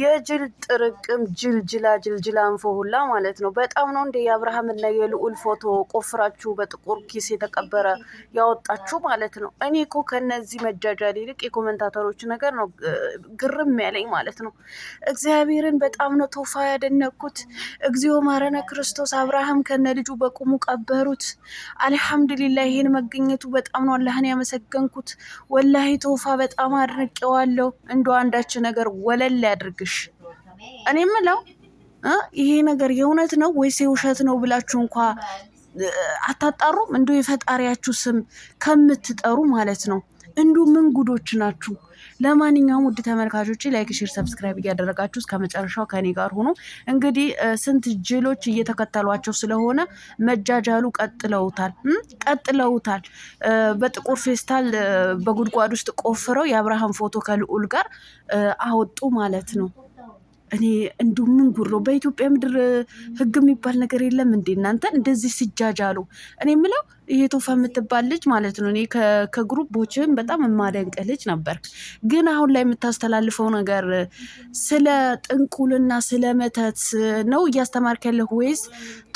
የጅል ጥርቅም ጅልጅላ አንፎ ሁላ ማለት ነው። በጣም ነው እንደ የአብርሃምና የልዑል ፎቶ ቆፍራችሁ በጥቁር ኪስ የተቀበረ ያወጣችሁ ማለት ነው። እኔ እኮ ከነዚህ መጃጃል ይልቅ የኮመንታተሮች ነገር ነው ግርም ያለኝ ማለት ነው። እግዚአብሔርን በጣም ነው ቶፋ ያደነኩት። እግዚኦ ማረነ ክርስቶስ። አብርሃም ከነ ልጁ በቁሙ ቀበሩት። አልሐምዱሊላህ። ይሄን መገኘቱ በጣም ነው አላህን ያመሰገንኩት። ወላሂ ቶፋ በጣም አድንቄዋለሁ። እንደ አንዳች ነገር ወለል ያድርግሽ። እኔ የምለው ይሄ ነገር የእውነት ነው ወይስ የውሸት ነው ብላችሁ እንኳ አታጣሩም? እንዶ የፈጣሪያችሁ ስም ከምትጠሩ ማለት ነው። እንዱ ምን ጉዶች ናችሁ? ለማንኛውም ውድ ተመልካቾች ላይክ፣ ሼር፣ ሰብስክራይብ እያደረጋችሁ እስከ መጨረሻው ከኔ ጋር ሆኖ እንግዲህ ስንት ጅሎች እየተከተሏቸው ስለሆነ መጃጃሉ ቀጥለውታል። በጥቁር ፌስታል በጉድጓድ ውስጥ ቆፍረው የአብርሃም ፎቶ ከልዑል ጋር አወጡ ማለት ነው። እኔ እንዱ ምን ጉሮ በኢትዮጵያ ምድር ህግ የሚባል ነገር የለም እንዴ እናንተ? እንደዚህ ሲጃጃሉ እኔ የምለው ይሄ ቶፋ የምትባል ልጅ ማለት ነው። እኔ ከግሩፖችን በጣም የማደንቅ ልጅ ነበር። ግን አሁን ላይ የምታስተላልፈው ነገር ስለ ጥንቁልና ስለ መተት ነው እያስተማርክ ያለሁ ወይስ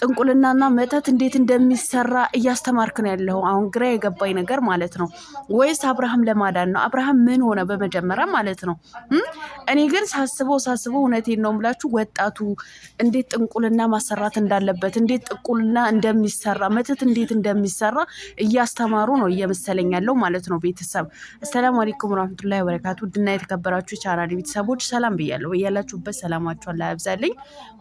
ጥንቁልናና መተት እንዴት እንደሚሰራ እያስተማርክ ነው ያለው? አሁን ግራ የገባኝ ነገር ማለት ነው። ወይስ አብርሃም ለማዳን ነው? አብርሃም ምን ሆነ በመጀመሪያ ማለት ነው? እኔ ግን ሳስበው እውነቴን ነው የምላችሁ ወጣቱ እንዴት ጥንቁልና ማሰራት እንዳለበት፣ እንዴት ጥንቁልና እንደሚሰራ፣ መተት እንዴት እንደሚሰራ እያስተማሩ ነው እየመሰለኝ ያለው ማለት ነው። ቤተሰብ አሰላሙ አለይኩም ወራህመቱላሂ ወበረካቱ። ውድና የተከበራችሁ ቻናሌ ቤተሰቦች ሰላም ብያለሁ። በያላችሁበት ሰላማችሁ አላህ ያብዛልኝ።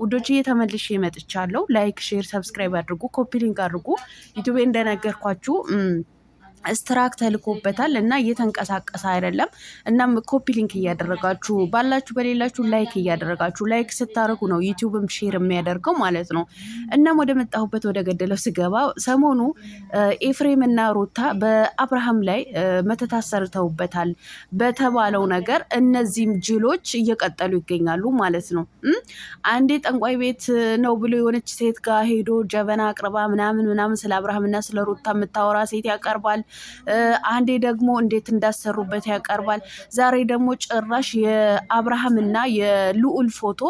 ውዶችዬ ተመልሼ መጥቻለሁ። ላይክ፣ ሼር፣ ሰብስክራይብ አድርጉ፣ ኮፒ ሊንክ አድርጉ። ዩቲዩብ እንደነገርኳችሁ ስትራክ ተልኮበታል እና እየተንቀሳቀሰ አይደለም። እናም ኮፒ ሊንክ እያደረጋችሁ ባላችሁ በሌላችሁ ላይክ እያደረጋችሁ ላይክ ስታደርጉ ነው ዩቲዩብም ሼር የሚያደርገው ማለት ነው። እናም ወደ መጣሁበት ወደ ገደለው ስገባ ሰሞኑ ኤፍሬም እና ሩታ በአብርሃም ላይ መተት አሰርተውበታል በተባለው ነገር እነዚህም ጅሎች እየቀጠሉ ይገኛሉ ማለት ነው። አንዴ ጠንቋይ ቤት ነው ብሎ የሆነች ሴት ጋር ሄዶ ጀበና አቅርባ ምናምን ስለ አብርሃምና ስለ ሩታ የምታወራ ሴት ያቀርባል። አንዴ ደግሞ እንዴት እንዳሰሩበት ያቀርባል። ዛሬ ደግሞ ጭራሽ የአብርሃምና የልዑል ፎቶ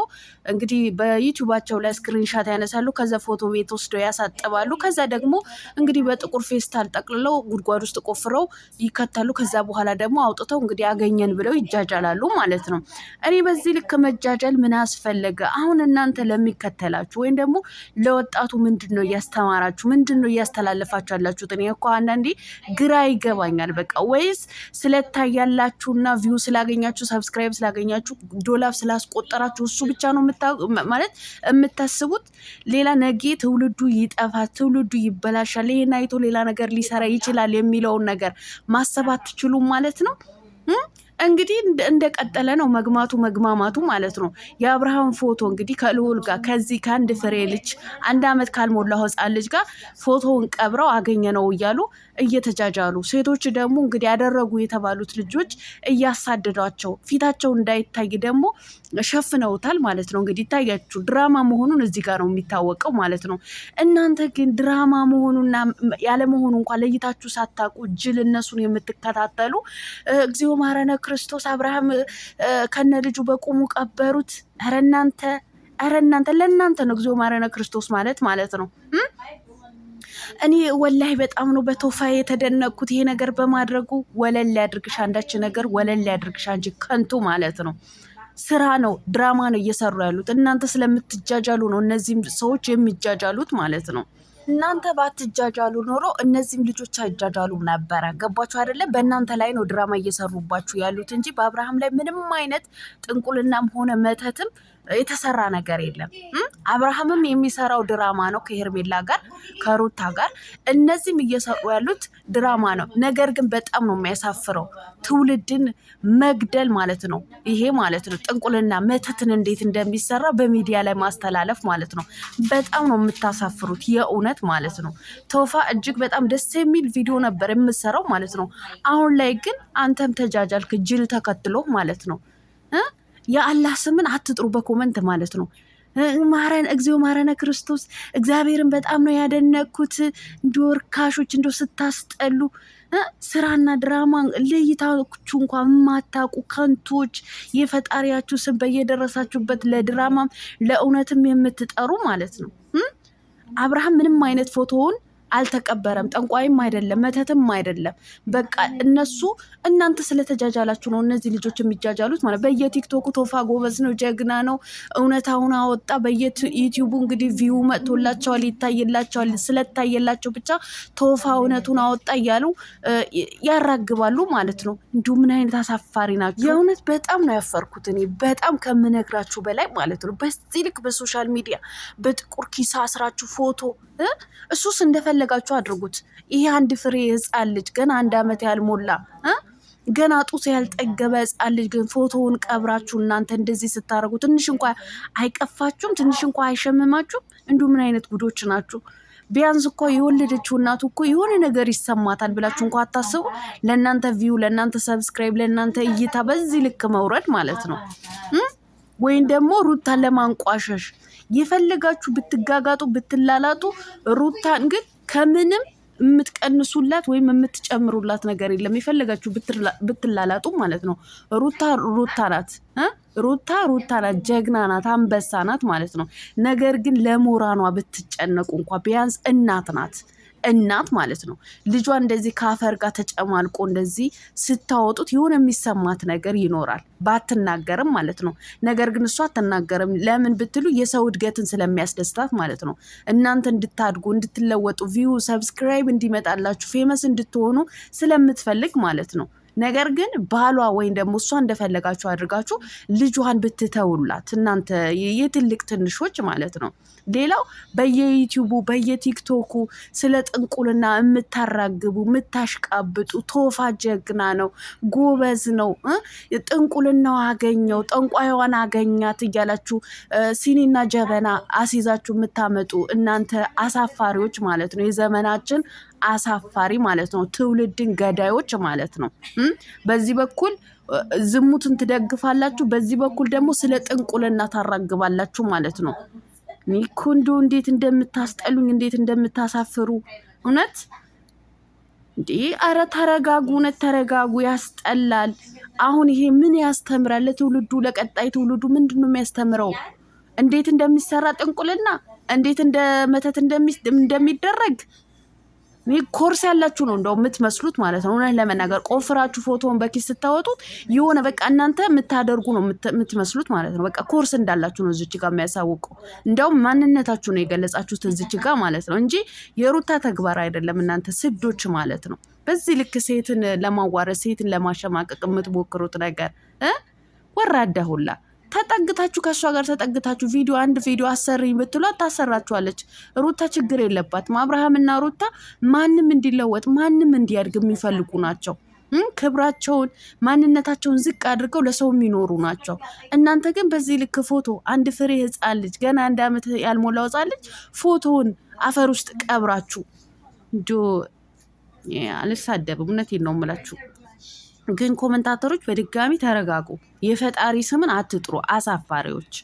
እንግዲህ በዩቲዩባቸው ላይ ስክሪንሻት ያነሳሉ። ከዛ ፎቶ ቤት ወስደው ያሳጥባሉ። ከዛ ደግሞ እንግዲህ በጥቁር ፌስታል ጠቅልለው ጉድጓድ ውስጥ ቆፍረው ይከተሉ። ከዛ በኋላ ደግሞ አውጥተው እንግዲህ አገኘን ብለው ይጃጃላሉ ማለት ነው። እኔ በዚህ ልክ መጃጃል ምን አስፈለገ? አሁን እናንተ ለሚከተላችሁ ወይም ደግሞ ለወጣቱ ምንድን ነው እያስተማራችሁ፣ ምንድን ነው እያስተላለፋችሁ ያላችሁት? እኔ እኮ አንዳንዴ ግራ ይገባኛል። በቃ ወይስ ስለታያላችሁና ቪው ስላገኛችሁ ሰብስክራይብ ስላገኛችሁ ዶላር ስላስቆጠራችሁ እሱ ብቻ ነው ማለት የምታስቡት? ሌላ ነገ ትውልዱ ይጠፋል፣ ትውልዱ ይበላሻል፣ ይሄን አይቶ ሌላ ነገር ሊሰራ ይችላል የሚለውን ነገር ማሰብ አትችሉም ማለት ነው። እንግዲህ እንደቀጠለ ነው መግማማቱ ማለት ነው። የአብርሃም ፎቶ እንግዲህ ከልዑል ጋር ከዚህ ከአንድ ፍሬ ልጅ 1 ዓመት ካልሞላው ህፃን ልጅ ጋር ፎቶውን ቀብረው አገኘ ነው እያሉ እየተጃጃሉ፣ ሴቶች ደግሞ እንግዲህ ያደረጉ የተባሉት ልጆች እያሳደዷቸው ፊታቸው እንዳይታይ ደግሞ ሸፍነውታል ማለት ነው። እንግዲህ ይታያችሁ ድራማ መሆኑን እዚህ ጋር ነው የሚታወቀው ማለት ነው። እናንተ ግን ድራማ መሆኑና ያለመሆኑ እንኳን ለይታችሁ ሳታውቁ ጅል እነሱን የምትከታተሉ እግዚኦ ማረነ ክርስቶስ አብርሃም ከነ ልጁ በቁሙ ቀበሩት። ኧረ እናንተ ለእናንተ ነው እግዚኦ ማረነ ክርስቶስ ማለት ነው። እኔ ወላሂ በጣም ነው በቶፋ የተደነቅኩት። ይሄ ነገር በማድረጉ ወለል ያድርግሽ፣ አንዳች ነገር ወለል ያድርግሽ እንጂ ከንቱ ማለት ነው። ስራ ነው፣ ድራማ ነው እየሰሩ ያሉት። እናንተ ስለምትጃጃሉ ነው እነዚህም ሰዎች የሚጃጃሉት ማለት ነው። እናንተ ባትጃጃሉ ኖሮ እነዚህም ልጆች አይጃጃሉም ነበረ። ገባችሁ አይደለም? በእናንተ ላይ ነው ድራማ እየሰሩባችሁ ያሉት እንጂ በአብርሃም ላይ ምንም አይነት ጥንቁልናም ሆነ መተትም የተሰራ ነገር የለም። አብርሃምም የሚሰራው ድራማ ነው ከሄርሜላ ጋር ከሩታ ጋር። እነዚህም እየሰሩ ያሉት ድራማ ነው። ነገር ግን በጣም ነው የሚያሳፍረው ትውልድን መግደል ማለት ነው። ይሄ ማለት ነው ጥንቁልና መተትን እንዴት እንደሚሰራ በሚዲያ ላይ ማስተላለፍ ማለት ነው። በጣም ነው የምታሳፍሩት የእውነት ማለት ነው። ቶፋ እጅግ በጣም ደስ የሚል ቪዲዮ ነበር የምሰራው ማለት ነው። አሁን ላይ ግን አንተም ተጃጃልክ ጅል ተከትሎ ማለት ነው። የአላህ ስምን አትጥሩ በኮመንት ማለት ነው። ማረን እግዚኦ ማረነ ክርስቶስ። እግዚአብሔርን በጣም ነው ያደነኩት። እንዲ ወርካሾች እንዲ ስታስጠሉ ስራና ድራማ ለይታችሁ እንኳን የማታውቁ ከንቶች፣ የፈጣሪያችሁ ስም በየደረሳችሁበት ለድራማም ለእውነትም የምትጠሩ ማለት ነው። አብርሃም ምንም አይነት ፎቶውን አልተቀበረም። ጠንቋይም አይደለም፣ መተትም አይደለም። በቃ እነሱ እናንተ ስለተጃጃላችሁ ነው እነዚህ ልጆች የሚጃጃሉት ማለት። በየቲክቶኩ ቶፋ ጎበዝ ነው፣ ጀግና ነው፣ እውነታውን አወጣ። በየዩቲዩቡ እንግዲህ ቪው መጥቶላቸዋል፣ ይታይላቸዋል። ስለታየላቸው ብቻ ቶፋ እውነቱን አወጣ እያሉ ያራግባሉ ማለት ነው። እንዲሁ ምን አይነት አሳፋሪ ናቸው! የእውነት በጣም ነው ያፈርኩት እኔ፣ በጣም ከምነግራችሁ በላይ ማለት ነው። በዚህ ልክ በሶሻል ሚዲያ በጥቁር ኪሳ አስራችሁ ፎቶ እሱስ እንደፈለጋችሁ አድርጉት። ይሄ አንድ ፍሬ ህፃን ልጅ ገና 1 ዓመት ያልሞላ ገና ጡት ያልጠገበ ህፃን ልጅ ግን ፎቶውን ቀብራችሁ እናንተ እንደዚህ ስታደርጉ ትንሽ እንኳ አይቀፋችሁም? ትንሽ እንኳ አይሸምማችሁም? እንዲሁ ምን አይነት ጉዶች ናችሁ? ቢያንስ እኮ የወለደችው እናቱ እኮ የሆነ ነገር ይሰማታል ብላችሁ እንኳ አታስቡ? ለእናንተ ቪው፣ ለእናንተ ሰብስክራይብ፣ ለእናንተ እይታ በዚህ ልክ መውረድ ማለት ነው። ወይም ደግሞ ሩታን ለማንቋሸሽ የፈለጋችሁ ብትጋጋጡ ብትላላጡ፣ ሩታን ግን ከምንም የምትቀንሱላት ወይም የምትጨምሩላት ነገር የለም። የፈለጋችሁ ብትላላጡ ማለት ነው። ሩታ ናት። ሩታ ናት፣ ጀግና ናት፣ አንበሳ ናት ማለት ነው። ነገር ግን ለሞራኗ ብትጨነቁ እንኳ ቢያንስ እናት ማለት ነው። ልጇ እንደዚህ ከአፈር ጋር ተጨማልቆ እንደዚህ ስታወጡት የሆነ የሚሰማት ነገር ይኖራል፣ ባትናገርም ማለት ነው። ነገር ግን እሷ አትናገርም። ለምን ብትሉ የሰው እድገትን ስለሚያስደስታት ማለት ነው። እናንተ እንድታድጉ፣ እንድትለወጡ፣ ቪው ሰብስክራይብ እንዲመጣላችሁ፣ ፌመስ እንድትሆኑ ስለምትፈልግ ማለት ነው። ነገር ግን ባሏ ወይም ደግሞ እሷ እንደፈለጋችሁ አድርጋችሁ ልጇን ብትተውላት እናንተ የትልቅ ትንሾች ማለት ነው። ሌላው በየዩቲዩቡ በየቲክቶኩ ስለ ጥንቁልና የምታራግቡ የምታሽቃብጡ፣ ቶፋ ጀግና ነው፣ ጎበዝ ነው፣ ጥንቁልናው አገኘው፣ ጠንቋይዋን አገኛት እያላችሁ ሲኒና ጀበና አሲዛችሁ የምታመጡ እናንተ አሳፋሪዎች ማለት ነው። የዘመናችን አሳፋሪ ማለት ነው። ትውልድን ገዳዮች ማለት ነው። በዚህ በኩል ዝሙትን ትደግፋላችሁ፣ በዚህ በኩል ደግሞ ስለ ጥንቁልና ታራግባላችሁ ማለት ነው። ኒኮንዶ እንዴት እንደምታስጠሉኝ፣ እንዴት እንደምታሳፍሩ እውነት እንዴ! አረ ተረጋጉ፣ እውነት ተረጋጉ። ያስጠላል። አሁን ይሄ ምን ያስተምራል? ለትውልዱ ለቀጣይ ትውልዱ ምንድን ነው የሚያስተምረው? እንዴት እንደሚሰራ ጥንቁልና፣ እንዴት እንደ መተት እንደሚደረግ ኮርስ ያላችሁ ነው እንደው የምትመስሉት ማለት ነው። እውነት ለመናገር ቆፍራችሁ ፎቶውን በኪስ ስታወጡት የሆነ በቃ እናንተ የምታደርጉ ነው የምትመስሉት ማለት ነው። በቃ ኮርስ እንዳላችሁ ነው እዚች ጋር የሚያሳውቀው። እንደውም ማንነታችሁ ነው የገለጻችሁት እዚች ጋር ማለት ነው እንጂ የሩታ ተግባር አይደለም። እናንተ ስዶች ማለት ነው። በዚህ ልክ ሴትን ለማዋረድ ሴትን ለማሸማቀቅ የምትሞክሩት ነገር ወራዳ ሁላ ተጠግታችሁ ከእሷ ጋር ተጠግታችሁ አንድ ቪዲዮ አሰሪኝ ብትሏት ታሰራችኋለች። ሩታ ችግር የለባትም። አብርሃምና ሩታ ማንም እንዲለወጥ ማንም እንዲያድግ የሚፈልጉ ናቸው። ክብራቸውን ማንነታቸውን ዝቅ አድርገው ለሰው የሚኖሩ ናቸው። እናንተ ግን በዚህ ልክ ፎቶ አንድ ፍሬ ህፃን ልጅ ገና 1 ዓመት ያልሞላው ህፃን ልጅ ፎቶውን አፈር ውስጥ ቀብራችሁ አልሳደብም፣ እውነቴን ነው የምላችሁ። ግን ኮመንታተሮች በድጋሚ ተረጋጉ። የፈጣሪ ስምን አትጥሩ፣ አሳፋሪዎች።